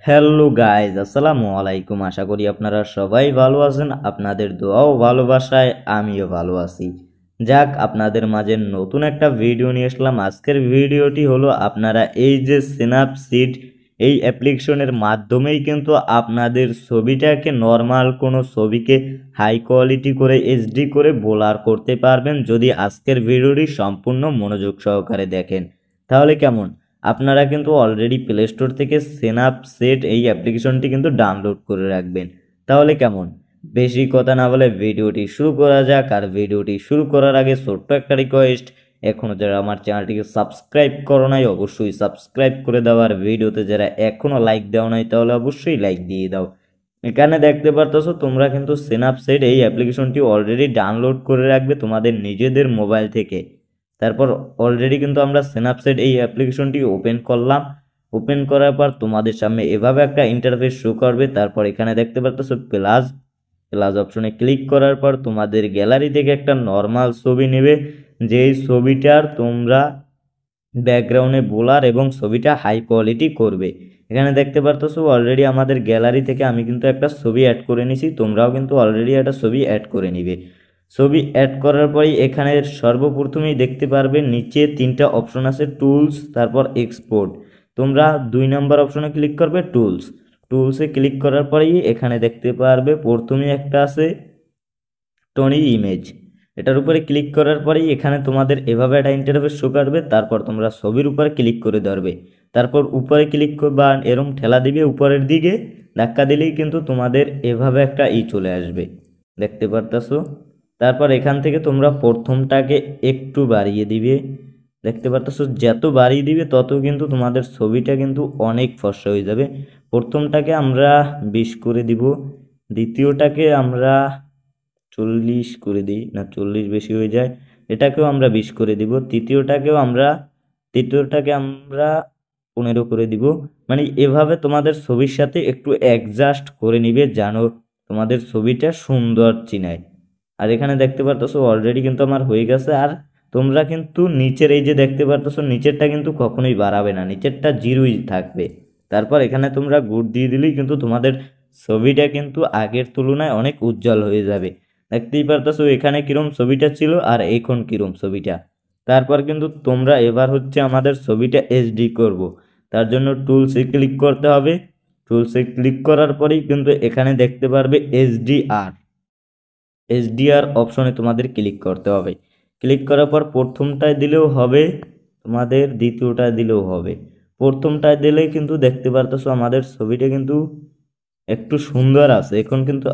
Hello guys, আসসালামু আলাইকুম। আশা করি আপনারা সবাই ভালো আছেন। আপনাদের দোয়া ও ভালোবাসায় আমিও ভালো আছি। যাক, আপনাদের মাঝে নতুন একটা ভিডিও নিয়ে আসলাম। আজকের ভিডিওটি হলো আপনারা এই যে স্ন্যাপসিড এই অ্যাপ্লিকেশনের মাধ্যমেই কিন্তু আপনাদের ছবিটাকে নর্মাল কোনো ছবিকে হাই কোয়ালিটি করে এইচডি করে ব্লার করতে পারবেন যদি আজকের ভিডিওটি সম্পূর্ণ মনোযোগ সহকারে দেখেন। তাহলে কেমন? আপনারা কিন্তু অলরেডি প্লে স্টোর থেকে স্ন্যাপসিড এই অ্যাপ্লিকেশনটি কিন্তু ডাউনলোড করে রাখবেন। তাহলে কেমন? বেশি কথা না বলে ভিডিওটি শুরু করা যাক। আর ভিডিওটি শুরু করার আগে ছোট্ট একটা রিকোয়েস্ট, এখনও যারা আমার চ্যানেলটিকে সাবস্ক্রাইব করো নাই অবশ্যই সাবস্ক্রাইব করে দাও। আর ভিডিওতে যারা এখনও লাইক দাও নাই তাহলে অবশ্যই লাইক দিয়ে দাও। এখানে দেখতে পারতেছো তোমরা কিন্তু স্ন্যাপসিড এই অ্যাপ্লিকেশনটি অলরেডি ডাউনলোড করে রাখবে তোমাদের নিজেদের মোবাইল থেকে। তারপর অলরেডি কিন্তু আমরা স্ন্যাপসিড এই অ্যাপ্লিকেশনটি ওপেন করলাম। ওপেন করার পর তোমাদের সামনে এভাবে একটা ইন্টারফেস শো করবে। তারপর এখানে দেখতে পারতেছো প্লাস প্লাস অপশনে ক্লিক করার পর তোমাদের গ্যালারি থেকে একটা নর্মাল ছবি নেবে, যেই ছবিটার তোমরা ব্যাকগ্রাউন্ডে বোলার এবং ছবিটা হাই কোয়ালিটি করবে। এখানে দেখতে পারতেছো অলরেডি আমাদের গ্যালারি থেকে আমি কিন্তু একটা ছবি অ্যাড করে নিছি, তোমরাও কিন্তু অলরেডি একটা ছবি অ্যাড করে নিবে। ছবি অ্যাড করার পরেই এখানে সর্বপ্রথমেই দেখতে পারবে নিচে তিনটা অপশন আছে, টুলস, তারপর এক্সপোর্ট। তোমরা 2 নম্বর অপশনে ক্লিক করবে, টুলসে ক্লিক করার পরেই এখানে দেখতে পারবে প্রথমে একটা আছে টনি ইমেজ। এটার উপরে ক্লিক করার পরেই এখানে তোমাদের এভাবে একটা ইন্টারফেস শো করবে। তারপর তোমরা ছবির উপরে ক্লিক করে ধরবে, তারপর উপরে ক্লিক করবা, এরম ঠেলা দিবে উপরের দিকে, ধাক্কা দিলেই কিন্তু তোমাদের এভাবে একটা চলে আসবে, দেখতে পারতাছো। তারপর এখান থেকে তোমরা প্রথমটাকে একটু বাড়িয়ে দিবে, দেখতে পারতাছো। যত বাড়িয়ে দিবে তত কিন্তু তোমাদের ছবিটা কিন্তু অনেক ফর্সা হয়ে যাবে। প্রথমটাকে আমরা 20 করে দিব, দ্বিতীয়টাকে আমরা 40 করে দিই, না 40 বেশি হয়ে যায়, এটাকেও আমরা 20 করে দিব, তৃতীয়টাকে আমরা 15 করে দিব। মানে এভাবে তোমাদের ছবির সাথে একটু অ্যাডজাস্ট করে নিবে, জানো তোমাদের ছবিটা সুন্দর চিনায়। আর এখানে দেখতে পারতেছো অলরেডি কিন্তু আমার হয়ে গেছে। আর তোমরা কিন্তু নিচের এই যে দেখতে পারতেছো নিচেরটা কিন্তু কখনোই বাড়াবে না, নিচেরটা জিরোই থাকবে। তারপর এখানে তোমরা গুড দিয়ে দিলেই কিন্তু তোমাদের ছবিটা কিন্তু আগের তুলনায় অনেক উজ্জ্বল হয়ে যাবে। দেখতেই পারতেছো এখানে কিরম ছবিটা ছিল আর এখন কিরম ছবিটা। তারপর কিন্তু তোমরা এবার হচ্ছে আমাদের ছবিটা এইচডি করব, তার জন্য টুলসে ক্লিক করতে হবে। টুলসে ক্লিক করার পরেই কিন্তু এখানে দেখতে পারবে এইচডিআর অপশনে তোমাদের ক্লিক করতে হবে। ক্লিক করার পর প্রথমটায় দিলেও হবে, তোমাদের দ্বিতীয়টায় দিলেও হবে। প্রথমটায় দিলে কিন্তু দেখতে পারতেছো আমাদের ছবিটা কিন্তু একটু সুন্দর আছে, এখন কিন্তু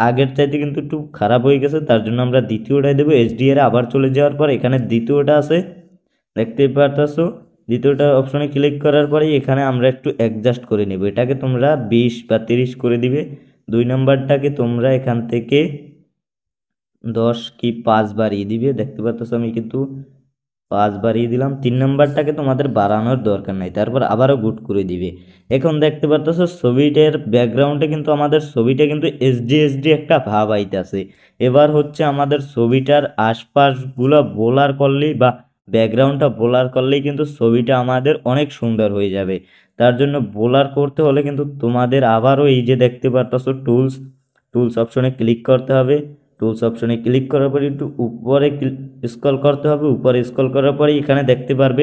আগের চাইতে কিন্তু একটু খারাপ হয়ে গেছে, তার জন্য আমরা দ্বিতীয়টায় দেবো। এইচডিআর আবার চলে যাওয়ার পর এখানে দ্বিতীয়টা আছে, দেখতেই পারতেছো। দ্বিতীয়টা অপশনে ক্লিক করার পরে এখানে আমরা একটু অ্যাডজাস্ট করে নেব, এটাকে তোমরা 20 বা 30 করে দিবে। 2 নম্বরটাকে তোমরা এখান থেকে 10 কি 5 বাড়িয়ে দিবে, দেখতে পারতেছো আমি কিন্তু 5 বাড়িয়ে দিলাম। 3 নম্বরটাকে তোমাদের বাড়ানোর দরকার নাই, তারপর আবারও গুড করে দিবে। এখন দেখতে পারতেছো ছবিটার ব্যাকগ্রাউন্ডে কিন্তু আমাদের ছবিটা কিন্তু এসডি এসডি একটা ভাব আইতাছে। এবার হচ্ছে আমাদের ছবিটার আশপাশগুলো বোলার করলেই বা ব্যাকগ্রাউন্ডটা বোলার করলেই কিন্তু ছবিটা আমাদের অনেক সুন্দর হয়ে যাবে। তার জন্য বোলার করতে হলে কিন্তু তোমাদের আবারও এই যে দেখতে পারতেছো টুলস অপশনে ক্লিক করতে হবে। টুলস অপশনে ক্লিক করার পরে একটু উপরে স্ক্রল করতে হবে। উপরে স্ক্রল করার পরে এখানে দেখতে পারবে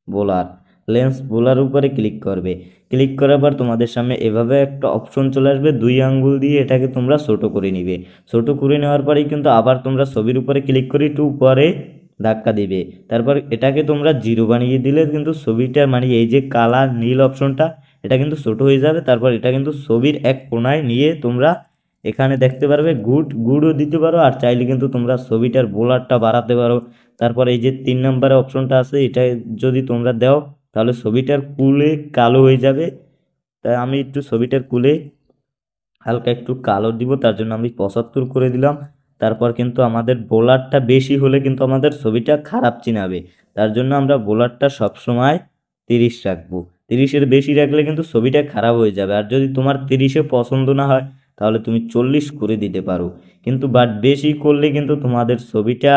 বোলার লেন্স বোলার উপরে ক্লিক করবে। ক্লিক করার পর তোমাদের সামনে এভাবে একটা অপশন চলে আসবে, 2 আঙ্গুল দিয়ে এটাকে তোমরা ছোট করে নিবে। ছোট করে নেওয়ার পরেই কিন্তু আবার তোমরা ছবির উপরে ক্লিক করে একটু উপরে ধাক্কা দিবে। তারপর এটাকে তোমরা জিরো বানিয়ে দিলে কিন্তু ছবিটা মানে এই যে কালার নীল অপশনটা এটা কিন্তু ছোট হয়ে যাবে। তারপর এটা কিন্তু ছবির এক কোণায় নিয়ে তোমরা এখানে দেখতে পারবে গুডও দিতে পারো, আর চাইলে কিন্তু তোমরা ছবিটার বোলারটা বাড়াতে পারো। তারপর এই যে 3 নম্বরে অপশনটা আছে, এটা যদি তোমরা দাও তাহলে ছবিটার কুলে কালো হয়ে যাবে। তাই আমি একটু ছবিটার কুলে হালকা একটু কালো দিব, তার জন্য আমি 75 করে দিলাম। তারপর কিন্তু আমাদের বোলারটা বেশি হলে কিন্তু আমাদের ছবিটা খারাপ চিনাবে, তার জন্য আমরা বোলারটা সবসময় 30 রাখবো। 30-এর বেশি রাখলে কিন্তু ছবিটা খারাপ হয়ে যাবে। আর যদি তোমার 30-এ পছন্দ না হয় তাহলে তুমি 40 করে দিতে পারো, কিন্তু বাট বেশি করলে কিন্তু তোমাদের ছবিটা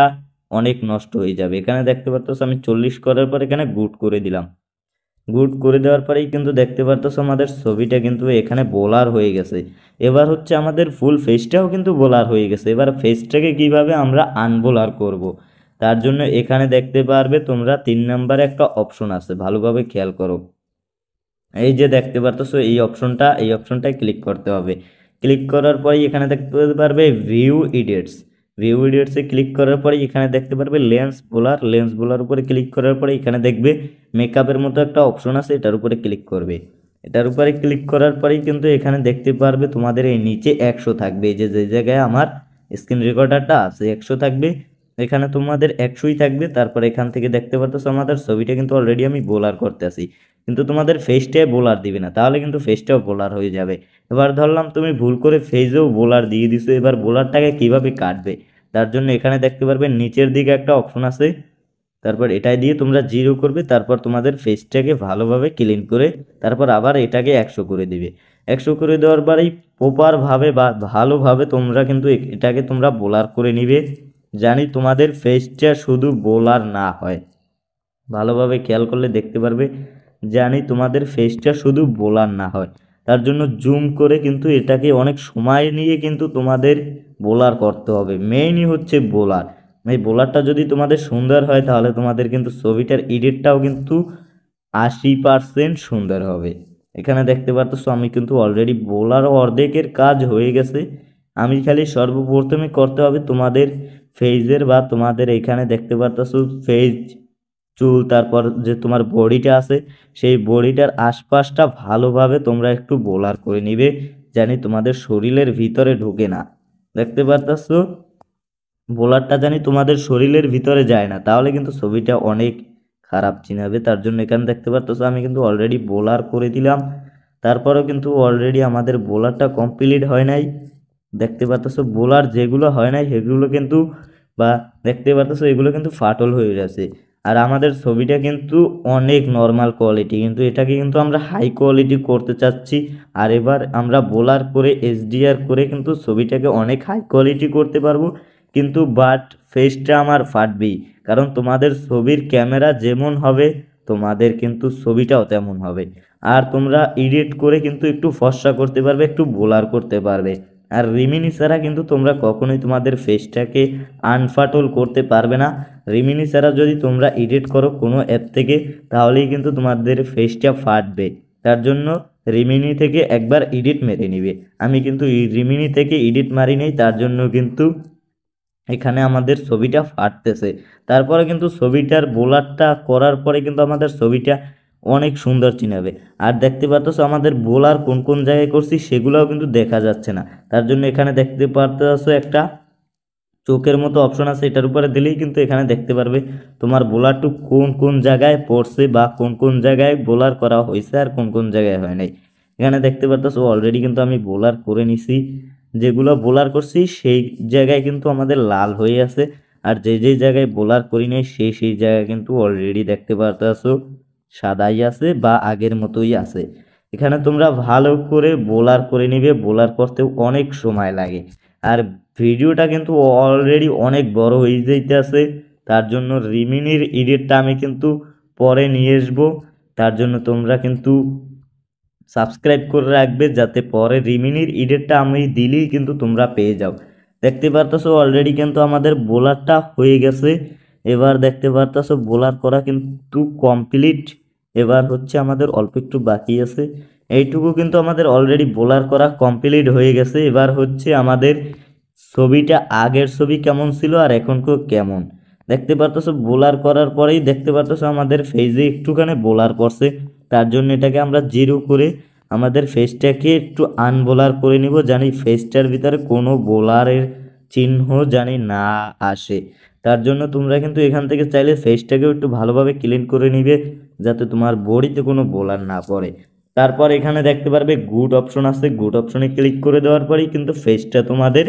অনেক নষ্ট হয়ে যাবে। এখানে দেখতে পাচ্ছ আমি 40 করার পর এখানে গুড করে দিলাম। গুড করে দেওয়ার পরেই কিন্তু দেখতে পারতেছো আমাদের ছবিটা কিন্তু এখানে বোলার হয়ে গেছে। এবার হচ্ছে আমাদের ফুল ফেসটাও কিন্তু বোলার হয়ে গেছে। এবার ফেসটাকে কিভাবে আমরা আনবোলার করব, তার জন্য এখানে দেখতে পারবে তোমরা 3 নম্বরে একটা অপশন আছে, ভালোভাবে খেয়াল করো। এই যে দেখতে পারতেছো এই অপশনটায় ক্লিক করতে হবে। ক্লিক করার পরে এখানে দেখতে পারবে ভিউ ইডিয়টসে ক্লিক করার পরে এখানে দেখতে পারবে লেন্স বোলার উপরে ক্লিক করার পরে এখানে দেখবে মেকআপের মতো একটা অপশন আছে, এটার উপরে ক্লিক করবে। এটার উপরে ক্লিক করার পরেই কিন্তু এখানে দেখতে পারবে তোমাদের এই নিচে 100 থাকবে। এই যে যে জায়গায় আমার স্ক্রিন রেকর্ডারটা আছে 100 থাকবে, এখানে তোমাদের 100ই থাকবে। তারপর এখান থেকে দেখতে পারতেছো আমাদের ছবিটা কিন্তু অলরেডি আমি বোলার করতে আসি, কিন্তু তোমাদের ফেসটাই বোলার দিবে না, তাহলে কিন্তু ফেসটাও বোলার হয়ে যাবে। এবার ধরলাম তুমি ভুল করে ফেসেও বোলার দিয়ে দিছো, এবার বোলারটাকে কিভাবে কাটবে, তার জন্য এখানে দেখতে পারবে নিচের দিকে একটা অপশন আছে, তারপর এটাই দিয়ে তোমরা 0 করবে। তারপর তোমাদের ফেসটাকে ভালোভাবে ক্লিন করে তারপর আবার এটাকে 100 করে দিবে। 100 করে দেওয়ার পরেই প্রপারভাবে বা ভালোভাবে তোমরা কিন্তু এটাকে তোমরা বোলার করে নিবে, জানি তোমাদের ফেসটা শুধু বোলার না হয়। ভালোভাবে খেয়াল করলে দেখতে পারবে জানি তোমাদের ফেসটা শুধু বোলার না হয়, তার জন্য জুম করে কিন্তু এটাকে অনেক সময় নিয়ে কিন্তু তোমাদের বোলার করতে হবে। মেইনই হচ্ছে বোলার। এই বোলারটা যদি তোমাদের সুন্দর হয় তাহলে তোমাদের কিন্তু ছবিটার এডিটটাও কিন্তু 80% সুন্দর হবে। এখানে দেখতে পারতেছো আমি কিন্তু অলরেডি বোলার অর্ধেকের কাজ হয়ে গেছে। আমি খালি সর্বপ্রথমে করতে হবে তোমাদের ফেজের বা তোমাদের এখানে দেখতে পারতেছো ফেজ চুল, তারপর যে তোমার বডিটা আছে সেই বডিটার আশপাশটা ভালোভাবে তোমরা একটু বোলার করে নিবে, জানি তোমাদের শরীরের ভিতরে ঢোকে না। দেখতে পারতেছো বোলারটা জানি তোমাদের শরীরের ভিতরে যায় না, তাহলে কিন্তু ছবিটা অনেক খারাপ চিনাবে। তার জন্য এখানে দেখতে পারতেছো আমি কিন্তু অলরেডি বোলার করে দিলাম, তারপরেও কিন্তু অলরেডি আমাদের বোলারটা কমপ্লিট হয় নাই। দেখতে পারতেছো বোলার যেগুলো হয় নাই সেগুলো কিন্তু বা দেখতে পারতেছো এগুলো কিন্তু ফাটল হয়ে গেছে। আর আমাদের ছবিটা কিন্তু অনেক নর্মাল কোয়ালিটি, কিন্তু এটাকে কিন্তু আমরা হাই কোয়ালিটি করতে চাচ্ছি। আর এবার আমরা বোলার করে এইচডিআর করে কিন্তু ছবিটাকে অনেক হাই কোয়ালিটি করতে পারবো, কিন্তু বাট ফেসটা আমার ফাটবেই, কারণ তোমাদের ছবির ক্যামেরা যেমন হবে তোমাদের কিন্তু ছবিটাও তেমন হবে। আর তোমরা এডিট করে কিন্তু একটু ফর্সা করতে পারবে, একটু বোলার করতে পারবে। আর রিমিনি ছাড়া কিন্তু তোমরা কখনোই তোমাদের ফেসটাকে আনফাটল করতে পারবে না। রিমিনি ছাড়া যদি তোমরা এডিট করো কোনো অ্যাপ থেকে তাহলেই কিন্তু তোমাদের ফেসটা ফাটবে। তার জন্য রিমিনি থেকে একবার এডিট মেরে নিবে। আমি কিন্তু রিমিনি থেকে এডিট মারি নেই, তার জন্য কিন্তু এখানে আমাদের ছবিটা ফাটতেছে। তারপরে কিন্তু ছবিটার বোলারটা করার পরে কিন্তু আমাদের ছবিটা অনেক সুন্দর চিনাবে। আর দেখতে পারতেছো আমাদের বোলার কোন কোন জায়গায় করছি সেগুলোও কিন্তু দেখা যাচ্ছে না, তার জন্য এখানে দেখতে পারতেছো একটা চোখের মতো অপশন আছে, এটার উপরে দিলেই কিন্তু এখানে দেখতে পারবে তোমার বোলারটু কোন কোন জায়গায় পড়ছে বা কোন কোন জায়গায় বোলার করা হয়েছে আর কোন কোন জায়গায় হয় নাই। এখানে দেখতে পারতেছো অলরেডি কিন্তু আমি বোলার করে নিছি, যেগুলো বোলার করছি সেই জায়গায় কিন্তু আমাদের লাল হয়ে আছে। আর যে যে জায়গায় বোলার করি নাই সেই জায়গায় কিন্তু অলরেডি দেখতে পারতেছো সাদাই আছে বা আগের মতোই আছে। এখানে তোমরা ভালো করে বোলার করে নিবে, বোলার করতেও অনেক সময় লাগে। আর ভিডিওটা কিন্তু অলরেডি অনেক বড় হয়ে যাইতেছে, তার জন্য রিমিনির এডিটটা আমি কিন্তু পরে নিয়ে আসবো। তার জন্য তোমরা কিন্তু সাবস্ক্রাইব করে রাখবে যাতে পরে রিমিনির এডিটটা আমি দিলেই কিন্তু তোমরা পেয়ে যাও। দেখতে পারতেছো অলরেডি কিন্তু আমাদের বোলারটা হয়ে গেছে। এবার দেখতে পারতেছো বোলার করা কিন্তু কমপ্লিট। এবার হচ্ছে আমাদের অল্প একটু বাকি আছে, এইটুকু কিন্তু আমাদের অলরেডি বোলার করা কমপ্লিট হয়ে গেছে। এবার হচ্ছে আমাদের ছবিটা আগের ছবি কেমন ছিল আর এখনকার কেমন দেখতে পারতেছো। বোলার করার পরেই দেখতে পারতেছো আমাদের ফেজে একটুখানি বোলার করছে, তার জন্য এটাকে আমরা 0 করে আমাদের ফেসটাকে একটু আনবোলার করে নিব, জানি ফেসটার ভিতরে কোনো বোলারের চিহ্ন জানি না আসে। তার জন্য তোমরা কিন্তু এখান থেকে চাইলে ফেসটাকেও একটু ভালোভাবে ক্লিন করে নিবে যাতে তোমার বডিতে কোনো বোলার না পড়ে। তারপর এখানে দেখতে পারবে গুড অপশন আছে, গুড অপশনে ক্লিক করে দেওয়ার পরেই কিন্তু ফেসটা তোমাদের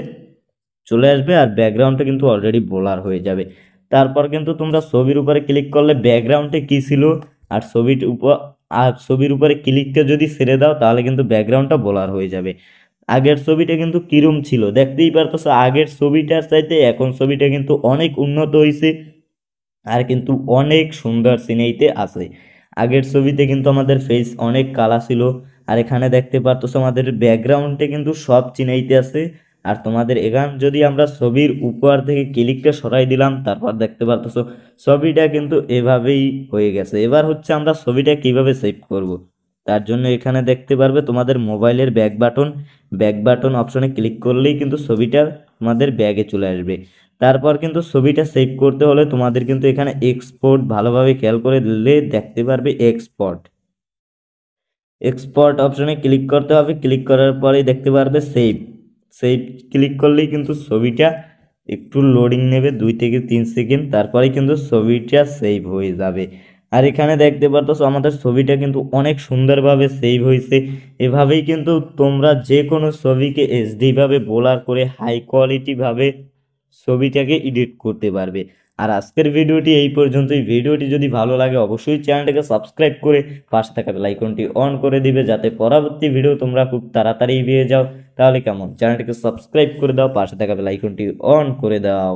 চলে আসবে আর ব্যাকগ্রাউন্ডটা কিন্তু অলরেডি ব্লার হয়ে যাবে। তারপর কিন্তু তোমরা ছবির উপরে ক্লিক করলে ব্যাকগ্রাউন্ডে কি ছিল আর ছবির উপরে ক্লিকটা যদি ছেড়ে দাও তাহলে কিন্তু ব্যাকগ্রাউন্ডটা ব্লার হয়ে যাবে। আগের ছবিটা কিন্তু কিরম ছিল দেখতেই পারতেছো, আগের ছবিটার চাইতে এখন ছবিটা কিন্তু অনেক উন্নত হয়েছে আর কিন্তু অনেক সুন্দর সিনেইতে আছে। আগের ছবিতে কিন্তু আমাদের ফেস অনেক কালা ছিল, আর এখানে দেখতে পারতেছো আমাদের ব্যাকগ্রাউন্ডে কিন্তু সব চিনাইতে আছে। আর তোমাদের এখান যদি আমরা ছবির উপর থেকে ক্লিকটা সরাই দিলাম, তারপর দেখতে পারতেছো ছবিটা কিন্তু এভাবেই হয়ে গেছে। এবার হচ্ছে আমরা ছবিটা কিভাবে সেভ করব। তার জন্য এখানে দেখতে পারবে তোমাদের মোবাইলের ব্যাক বাটন অপশনে ক্লিক করলেই কিন্তু ছবিটা তোমাদের ব্যাগে চলে আসবে। তারপর কিন্তু ছবিটা সেভ করতে হলে তোমাদের কিন্তু এখানে এক্সপোর্ট ভালোভাবে খেয়াল করে দিলে দেখতে পারবে এক্সপোর্ট অপশনে ক্লিক করতে হবে। ক্লিক করার পরেই দেখতে পারবে সেভ। সেভ ক্লিক করলেই কিন্তু ছবিটা একটু লোডিং নেবে 2 থেকে 3 সেকেন্ড, তারপরেই কিন্তু ছবিটা সেভ হয়ে যাবে। আর এখানে দেখতে পারতেছো আমাদের ছবিটা কিন্তু অনেক সুন্দরভাবে সেভ হয়েছে। এভাবেই কিন্তু তোমরা যে কোনো ছবিকে এইচডি ভাবে ব্লার করে হাই কোয়ালিটি ভাবে ছবিটাকে এডিট করতে পারবে। আর আজকের ভিডিওটি এই পর্যন্তই। ভিডিওটি যদি ভালো লাগে অবশ্যই চ্যানেলটাকে সাবস্ক্রাইব করে পাশে থাকা বেল আইকনটি অন করে দিবে, যাতে পরবর্তী ভিডিও তোমরা খুব তাড়াতাড়ি পেয়ে যাও। তাহলে কেমন, চ্যানেলটিকে সাবস্ক্রাইব করে দাও, পাশে থাকা বেল আইকনটি অন করে দাও।